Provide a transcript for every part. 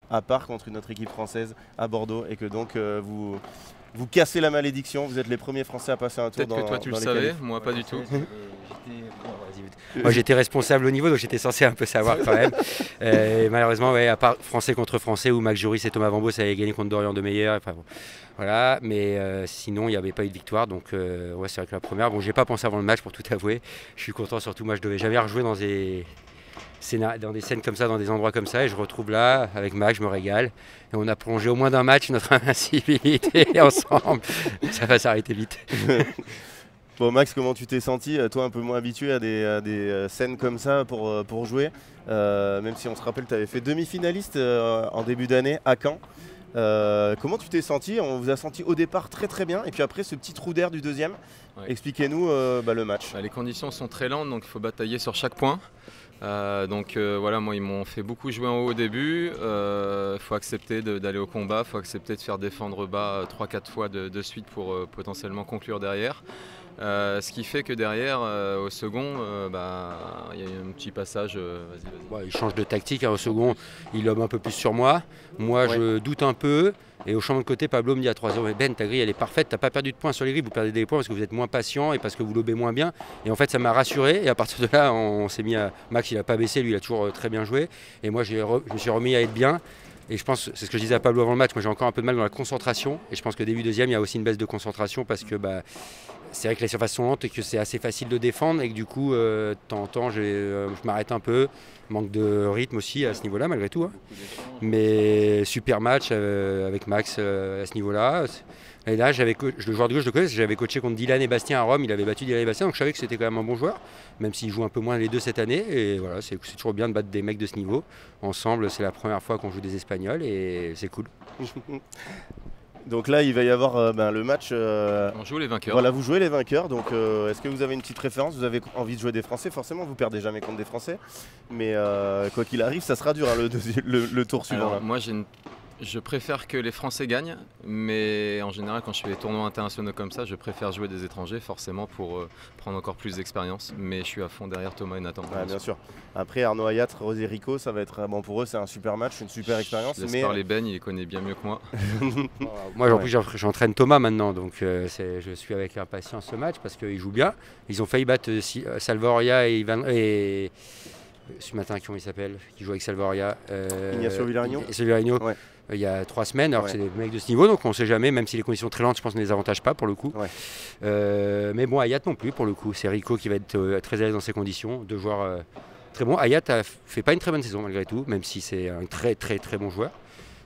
à part contre une autre équipe française à Bordeaux et que donc vous cassez la malédiction, vous êtes les premiers Français à passer un tour Peut-être que toi tu le savais, moi pas du tout. Moi j'étais responsable au niveau, donc j'étais censé un peu savoir quand même. Et malheureusement, ouais, à part Français contre Français où Max Joris et Thomas Vambos avaient gagné contre Dorian de Meyer. Enfin, bon, voilà, mais sinon il n'y avait pas eu de victoire. Donc ouais, c'est vrai que la première, bon, j'ai pas pensé avant le match pour tout avouer. Je suis content, surtout moi je devais jamais rejouer dans des scènes comme ça, dans des endroits comme ça, et je retrouve là avec Max, je me régale. Et on a prolongé au moins d'un match notre invincibilité ensemble. Ça va s'arrêter vite. Bon Max, comment tu t'es senti? Toi un peu moins habitué à des scènes comme ça pour jouer, même si on se rappelle tu avais fait demi-finaliste en début d'année à Caen. Comment tu t'es senti? On vous a senti au départ très très bien et puis après ce petit trou d'air du deuxième. Ouais. Expliquez-nous le match. Les conditions sont très lentes, donc il faut batailler sur chaque point. Voilà, moi ils m'ont fait beaucoup jouer en haut au début. Faut accepter d'aller au combat, faut accepter de faire défendre bas 3-4 fois de suite pour potentiellement conclure derrière. Ce qui fait que derrière, au second, y a un petit passage. Vas-y. Ouais, il change de tactique, hein, au second, il lobe un peu plus sur moi. Moi, ouais, je doute un peu. Et au changement de côté, Pablo me dit à 3h, mais Ben, ta grille elle est parfaite, t'as pas perdu de points sur les grilles, vous perdez des points parce que vous êtes moins patient et parce que vous lobez moins bien. Et en fait, ça m'a rassuré. Et à partir de là, on s'est mis à. Max, il a pas baissé, lui, il a toujours très bien joué. Et moi, je me suis remis à être bien. Et je pense, c'est ce que je disais à Pablo avant le match, moi j'ai encore un peu de mal dans la concentration. Et je pense que début deuxième, il y a aussi une baisse de concentration parce que c'est vrai que les surfaces sont lentes et que c'est assez facile de défendre. Et que du coup, de temps en temps, je m'arrête un peu. Manque de rythme aussi à ce niveau-là, malgré tout. Hein. Mais super match avec Max à ce niveau-là. Et là, le joueur de gauche, je le connais, j'avais coaché contre Dylan et Bastien à Rome, il avait battu Dylan et Bastien, donc je savais que c'était quand même un bon joueur, même s'il joue un peu moins les deux cette année. Et voilà, c'est toujours bien de battre des mecs de ce niveau. Ensemble, c'est la première fois qu'on joue des Espagnols et c'est cool. Donc là, il va y avoir le match. On joue les vainqueurs. Voilà, vous jouez les vainqueurs. Donc, est-ce que vous avez une petite préférence? Vous avez envie de jouer des Français? Forcément, vous perdez jamais contre des Français. Mais quoi qu'il arrive, ça sera dur hein, le tour suivant. Alors, moi, je préfère que les Français gagnent, mais en général, quand je fais des tournois internationaux comme ça, je préfère jouer des étrangers, forcément, pour prendre encore plus d'expérience. Mais je suis à fond derrière Thomas et Nathan. Ouais, bien sûr. Après, Arnaud Hayat, Rosé Rico, ça va être bon pour eux, c'est un super match, une super expérience. Je laisse parler Ben, il les connaît bien mieux que moi. Moi, en plus, j'entraîne Thomas maintenant, donc je suis avec impatience ce match parce qu'ils jouent bien. Ils ont failli battre Salvadoria et ce matin, comment il s'appelle, qui joue avec Salvadoria, Ignacio Villarino. Ouais. Il y a 3 semaines, alors que c'est des mecs de ce niveau, donc on ne sait jamais, même si les conditions sont très lentes, je pense qu'on ne les avantage pas pour le coup. Ouais. Mais bon, Hayat non plus pour le coup, c'est Rico qui va être très à l'aise dans ces conditions, deux joueurs très bons. Hayat ne fait pas une très bonne saison malgré tout, même si c'est un très très très bon joueur.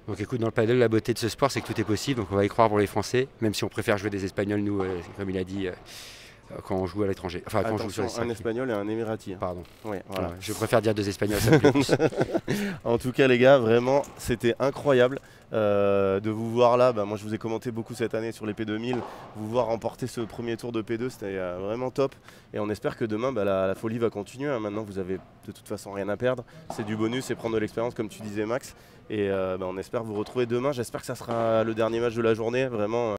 Donc écoute, dans le paddle, la beauté de ce sport, c'est que tout est possible, donc on va y croire pour les Français, même si on préfère jouer des Espagnols, nous, comme il a dit. Quand on joue à l'étranger. Enfin, attention, quand on joue sur les un Espagnol et un Émirati. Pardon. Ouais, voilà. Ouais, je préfère dire 2 Espagnols, ça me plaît plus. En tout cas, les gars, vraiment, c'était incroyable de vous voir là. Moi, je vous ai commenté beaucoup cette année sur les P2000. Vous voir remporter ce premier tour de P2, c'était vraiment top. Et on espère que demain, la folie va continuer. Hein. Maintenant, vous avez de toute façon rien à perdre. C'est du bonus, c'est prendre de l'expérience, comme tu disais, Max. Et on espère vous retrouver demain. J'espère que ça sera le dernier match de la journée. Vraiment.